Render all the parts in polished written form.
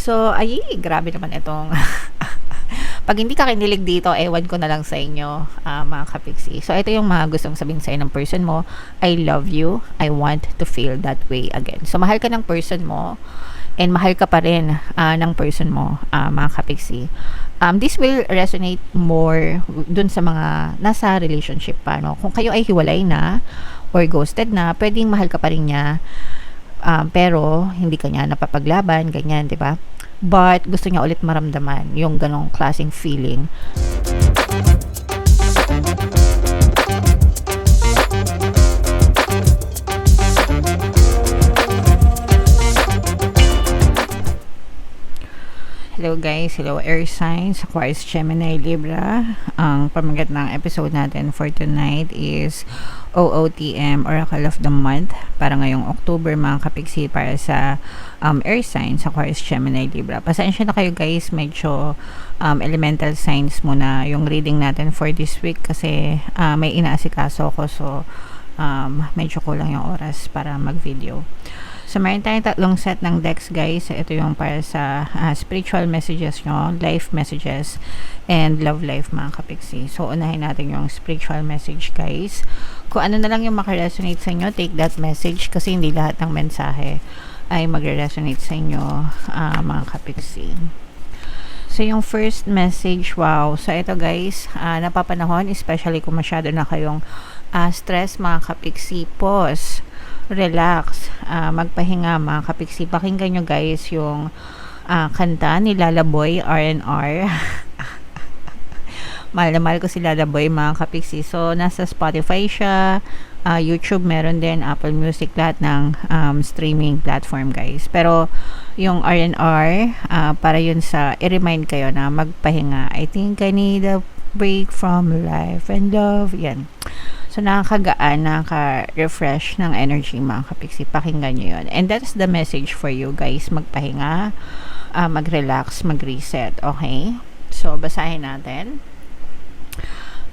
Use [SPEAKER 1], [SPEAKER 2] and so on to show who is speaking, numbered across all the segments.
[SPEAKER 1] So, ay, grabe naman itong pag hindi ka kinilig dito, ewan ko na lang sa inyo, mga kapiksi. So, ito yung mga gustong sabihin sa'yo ng person mo. I love you. I want to feel that way again. So, mahal ka ng person mo and mahal ka pa rin ng person mo, mga kapiksi. This will resonate more dun sa mga nasa relationship pa, no? Kung kayo ay hiwalay na or ghosted na, pwedeng mahal ka pa rin niya, pero hindi ka niya napapaglaban, ganyan, di ba? But gusto niya ulit maramdaman yung ganong klaseng feeling. Hello guys, hello air signs, Aquarius, Gemini, Libra. Ang pamagat ng episode natin for tonight is OOTM, Oracle of the Month, para ngayong October mga kapiksi, para sa air signs, Aquarius, Gemini, Libra. Pasensya na kayo guys, medyo elemental signs muna yung reading natin for this week kasi may inaasikaso ko, so medyo kulang yung oras para mag-video. So, mayroon tayong tatlong set ng decks guys. Ito yung para sa spiritual messages nyo, life messages, and love life mga kapiksi. So, unahin natin yung spiritual message guys. Kung ano na lang yung makaresonate sa inyo, take that message kasi hindi lahat ng mensahe ay magre-resonate sa inyo, mga kapiksi. So, yung first message, wow. So, ito guys, napapanahon, especially kung masyado na kayong stress mga kapiksi, pause, relax, magpahinga mga kapiksi. Pakinggan nyo guys yung kanta ni Lalaboy, R&R. Mahal na mahal ko si Lalaboy mga kapiksi. So, nasa Spotify siya, YouTube, meron din, Apple Music, lahat ng streaming platform guys. Pero, yung R&R, para yun sa, i-remind kayo na magpahinga. I think I need a break from life and love. Yan. So, nakakagaan, nakaka-refresh ng energy mga kapiksi. Pakinggan nyo yun. And that's the message for you guys. Magpahinga, mag-relax, mag-reset. Okay? So, basahin natin.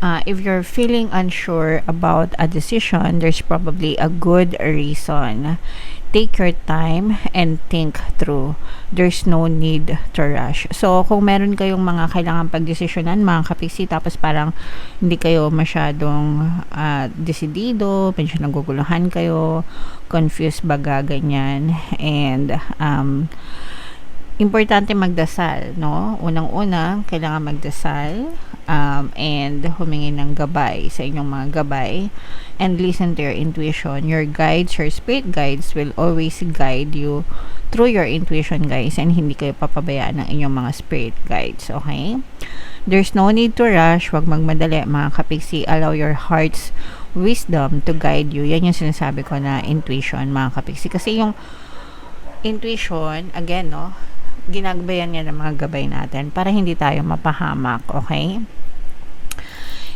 [SPEAKER 1] If you're feeling unsure about a decision, there's probably a good reason. Take your time and think through. There's no need to rush. So, kung meron kayong mga kailangan pagdesisyonan, mga kapiksi, tapos parang hindi kayo masyadong desidido, medyo naguguluhan kayo, confused baga, ganyan, and importante magdasal, no? Unang-una, kailangan magdasal, and humingi ng gabay sa inyong mga gabay, and listen to your intuition. Your guides, your spirit guides will always guide you through your intuition guys, and hindi kayo papabayaan ng inyong mga spirit guides, okay? There's no need to rush. Huwag magmadali mga kapiksi. Allow your heart's wisdom to guide you. Yan yung sinasabi ko na intuition mga kapiksi, kasi yung intuition, again, no, ginagabayan niya ng mga gabay natin para hindi tayo mapahamak, okay?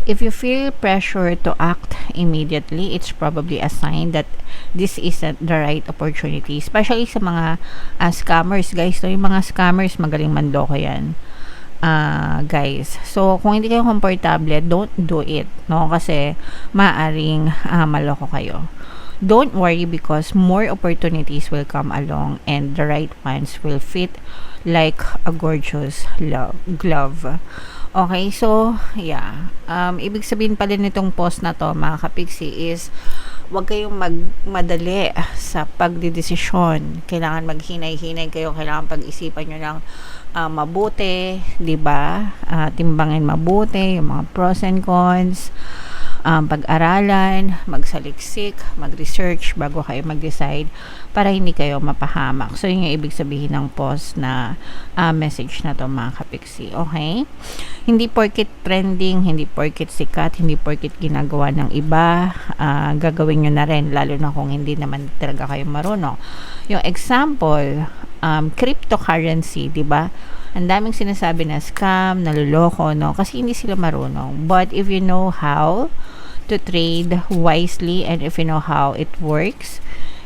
[SPEAKER 1] If you feel pressure to act immediately, it's probably a sign that this isn't the right opportunity. Especially sa mga scammers, guys. So, yung mga scammers, magaling manloko yan, guys. So, kung hindi kayo komportable, don't do it, no? Kasi, maaring maloko kayo. Don't worry because more opportunities will come along and the right ones will fit like a gorgeous glove. Okay, so, yeah. Ibig sabihin pala nitong post na to, mga kapiksi, is huwag kayong magmadali sa pagdidesisyon. Kailangan maghinay-hinay kayo, kailangan pag-isipan nyo ng mabuti, di ba? Timbangin mabuti, yung mga pros and cons, pag-aralan, magsaliksik, mag-research bago kayo mag-decide para hindi kayo mapahamak. So, yun yung ibig sabihin ng post na message na to, mga kapiksi. Okay? Hindi porkit trending, hindi porkit sikat, hindi porkit ginagawa ng iba, gagawin nyo na rin, lalo na kung hindi naman talaga kayo marunong. Yung example, cryptocurrency, di ba? Ang daming sinasabi na scam, naluloko, no? Kasi hindi sila marunong. But if you know how to trade wisely and if you know how it works,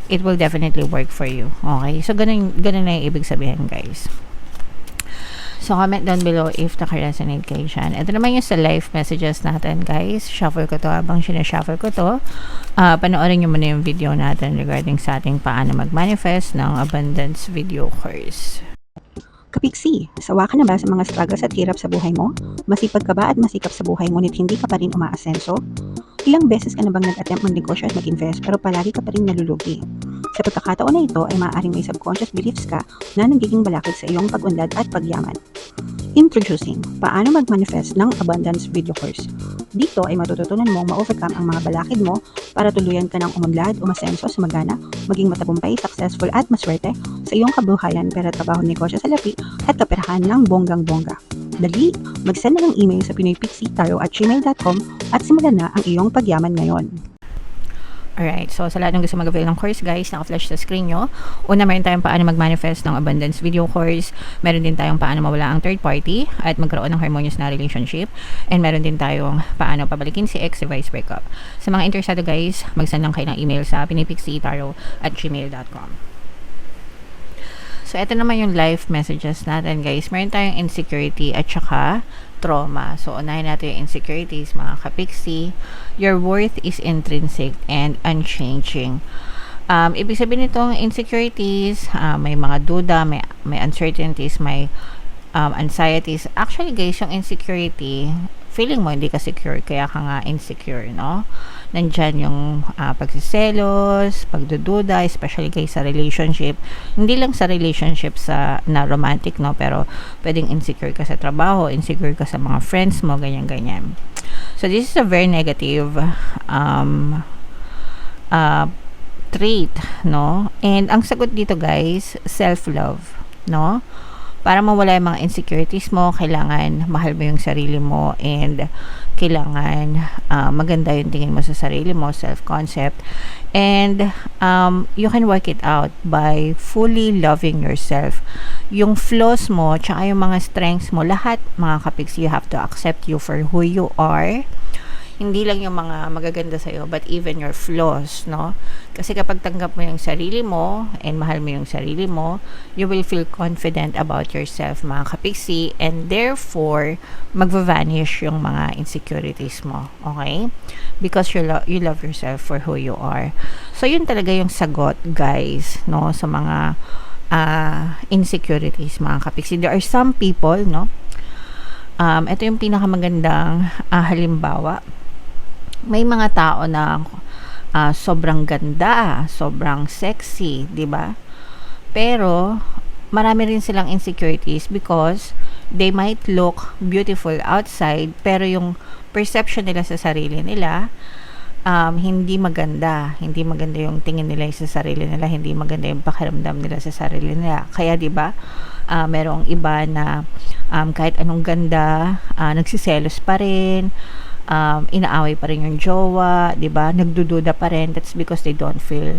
[SPEAKER 1] it will definitely work for you. Okay? So, ganun na yung ibig sabihin, guys. So, comment down below if naka-resonate kayo dyan. Ito naman yung sa live messages natin, guys. Shuffle ko to. Habang sinashuffle ko to, panoorin nyo muna yung video natin regarding sa ating paano mag-manifest ng abundance video course.
[SPEAKER 2] Pixie, sawa ka na ba sa mga struggles at hirap sa buhay mo? Masipag ka ba at masikap sa buhay ngunit hindi ka pa rin umaasenso? Ilang beses ka na bang nag-attempt magnegosyo at mag-invest pero palagi ka pa rin nalulugi? Sa pagkakataon na ito ay maaaring may subconscious beliefs ka na nagiging balakid sa iyong pag-unlad at pagyaman. Introducing, paano mag-manifest ng abundance video course. Dito ay matututunan mong ma-overcome ang mga balakid mo para tuluyan ka ng umunlad, umasenso, sumagana, maging matagumpay, successful at maswerte sa iyong kabuhayan, pera, trabaho, negosyo sa lapi at kaperahan ng bonggang-bongga. Dali, mag-send na ng email sa pinoypixie@gmail.com at simulan na ang iyong pagyaman ngayon.
[SPEAKER 1] Alright, so sa lahat ng gusto mag-avail ng course guys, naka-flash sa screen nyo. Una, meron tayong paano mag-manifest ng abundance video course. Meron din tayong paano mawala ang third party at magkaroon ng harmonious na relationship. And meron din tayong paano pabalikin si ex, vice breakup. Sa mga interesado guys, mag-send lang kayo ng email sa pinoypixie@gmail.com. So, ito naman yung life messages natin guys. Meron tayong insecurity at saka trauma. So, unahin natin yung insecurities, mga kapixie. Your worth is intrinsic and unchanging. Ibig sabihin nitong insecurities, may mga duda, may uncertainties, may anxieties. Actually guys, yung insecurity, feeling mo hindi ka secure, kaya ka nga insecure, no? Nandyan yung pagsiselos, pagdududa, especially guys sa relationship. Hindi lang sa relationship na romantic, no? Pero pwedeng insecure ka sa trabaho, insecure ka sa mga friends mo, ganyan-ganyan. So, this is a very negative trait, no? And ang sagot dito guys, self-love, no? Para mawala yung mga insecurities mo, kailangan mahal mo yung sarili mo and kailangan maganda yung tingin mo sa sarili mo, self-concept. And you can work it out by fully loving yourself. Yung flaws mo, tsaka yung mga strengths mo, lahat mga kapiks, you have to accept you for who you are. Hindi lang yung mga magaganda sa'yo, but even your flaws, no? Kasi kapag tanggap mo yung sarili mo, and mahal mo yung sarili mo, you will feel confident about yourself, mga kapiksi, and therefore, magva-vanish yung mga insecurities mo, okay? Because you love yourself for who you are. So, yun talaga yung sagot, guys, no? Sa mga insecurities, mga kapiksi. There are some people, no? Ito yung pinakamagandang halimbawa. May mga tao na sobrang ganda, sobrang sexy, 'di ba? Pero marami rin silang insecurities because they might look beautiful outside, pero yung perception nila sa sarili nila hindi maganda yung tingin nila sa sarili nila, hindi maganda yung pakiramdam nila sa sarili nila. Kaya 'di ba, merong iba na kahit anong ganda, nagsiselos pa rin, inaaway pa rin yung jowa, 'di ba? Nagdududa pa rin. That's because they don't feel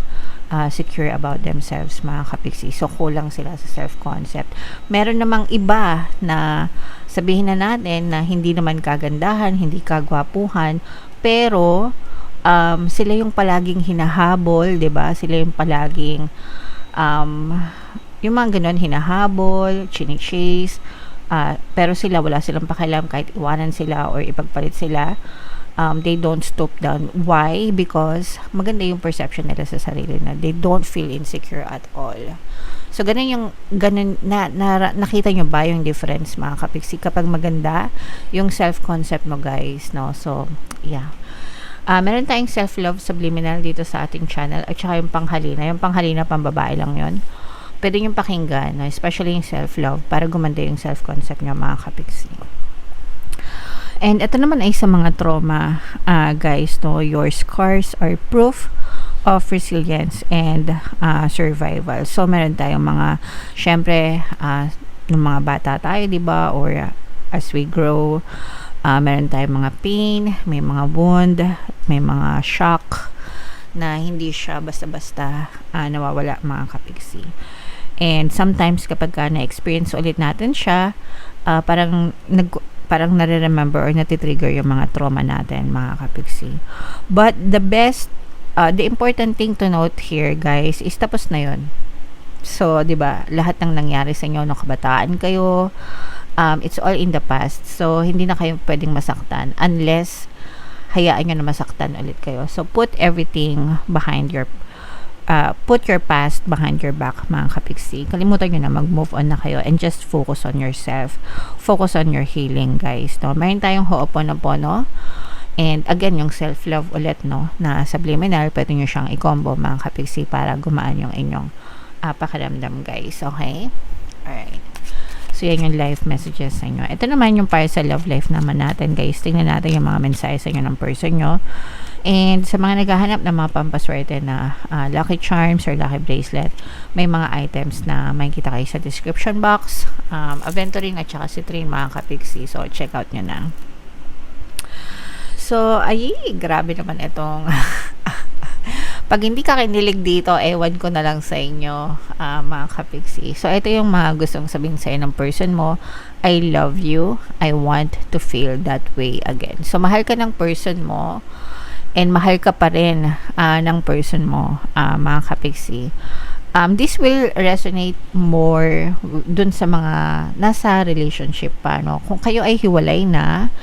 [SPEAKER 1] secure about themselves, mga kapiksi. So, kulang sila sa self-concept. Meron namang iba na sabihin na natin na hindi naman kagandahan, hindi kagwapuhan, pero sila yung palaging hinahabol, 'di ba? Sila yung palaging yung mga ganun, hinahabol, chini-chase, pero sila, wala silang pakialam kahit iwanan sila or ipagpalit sila. They don't stoop down. Why? Because maganda yung perception nila sa sarili na they don't feel insecure at all. So, ganun nakita nyo ba yung difference, mga kapiksi? Kapag maganda yung self-concept mo, guys, no? So, yeah. Meron tayong self-love subliminal dito sa ating channel at saka yung panghalina. Yung panghalina, pambabae lang yon. Pwede yung pakinggan, no? Especially yung self-love, para gumanda yung self-concept nyo, mga kapiksi. And ito naman ay sa mga trauma, guys, no? Your scars are proof of resilience and survival. So, meron tayong mga, syempre, ng mga bata tayo, diba? Or as we grow, meron tayong mga pain, may mga wound, may mga shock na hindi siya basta-basta nawawala, mga kapiksi. And sometimes kapag na-experience ulit natin siya, parang nare-remember or natitrigger yung mga trauma natin, mga kapiksi. But the important thing to note here, guys, is tapos na yun. So, 'di ba, lahat ng nangyari sa inyo nung kabataan kayo, it's all in the past. So, hindi na kayo pwedeng masaktan unless hayaan nyo na masaktan ulit kayo. So, put everything behind put your past behind your back, mga kapiksi. Kalimutan nyo na, mag-move on na kayo and just focus on yourself. Focus on your healing, guys. No? Mayroon tayong Ho'oponopono. And again, yung self-love ulit, no, na subliminal, pwede nyo siyang i-combo, mga kapiksi, para gumaan yung inyong pakiramdam, guys. Okay? Alright. So, yan yung life messages sa inyo. Ito naman yung para sa love life naman natin, guys. Tingnan natin yung mga mensahe sa inyo ng person nyo. And sa mga naghahanap ng mga pampaswerte na lucky charms or lucky bracelet, may mga items na makikita kayo sa description box. Aventurine at saka Citrine, mga kapiksi. So, check out nyo na. So, grabe naman itong pag hindi ka kinilig dito, ewan ko na lang sa inyo, mga kapiksi. So, ito yung mga gustong sabihin sa'yo ng person mo. I love you. I want to feel that way again. So, mahal ka ng person mo and mahal ka pa rin ng person mo, mga kapiksi. This will resonate more dun sa mga nasa relationship pa, no? Kung kayo ay hiwalay na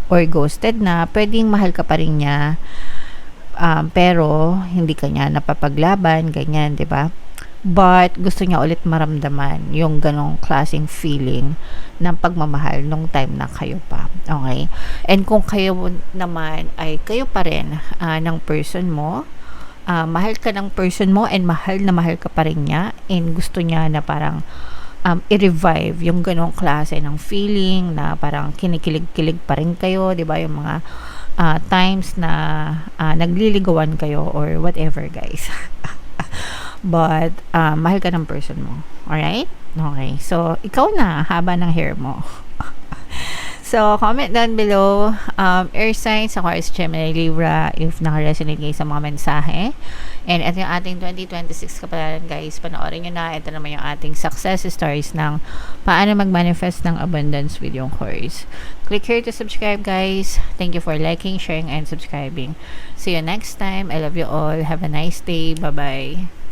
[SPEAKER 1] or ghosted na, pwedeng mahal ka pa rin niya, pero hindi ka niya napapaglaban, ganyan, di ba? But gusto niya ulit maramdaman yung ganong klaseng feeling ng pagmamahal nung time na kayo pa. Okay? And kung kayo naman ay kayo pa rin ng person mo, mahal ka ng person mo and mahal na mahal ka pa rin niya, and gusto niya na parang i-revive yung ganong klase ng feeling na parang kinikilig-kilig pa rin kayo, di ba? Yung mga times na nagliligawan kayo or whatever, guys. But mahal ka ng person mo. Alright? Okay. So, ikaw na, haba ng hair mo. So, comment down below, air signs, Aquarius, Gemini, Libra, if naka-resonate kayo sa mga mensahe. And ito yung ating 2026 kapalaran, guys. Panoorin nyo na. Ito naman yung ating success stories ng paano mag-manifest ng abundance with yung course. Click here to subscribe, guys. Thank you for liking, sharing, and subscribing. See you next time. I love you all. Have a nice day. Bye-bye.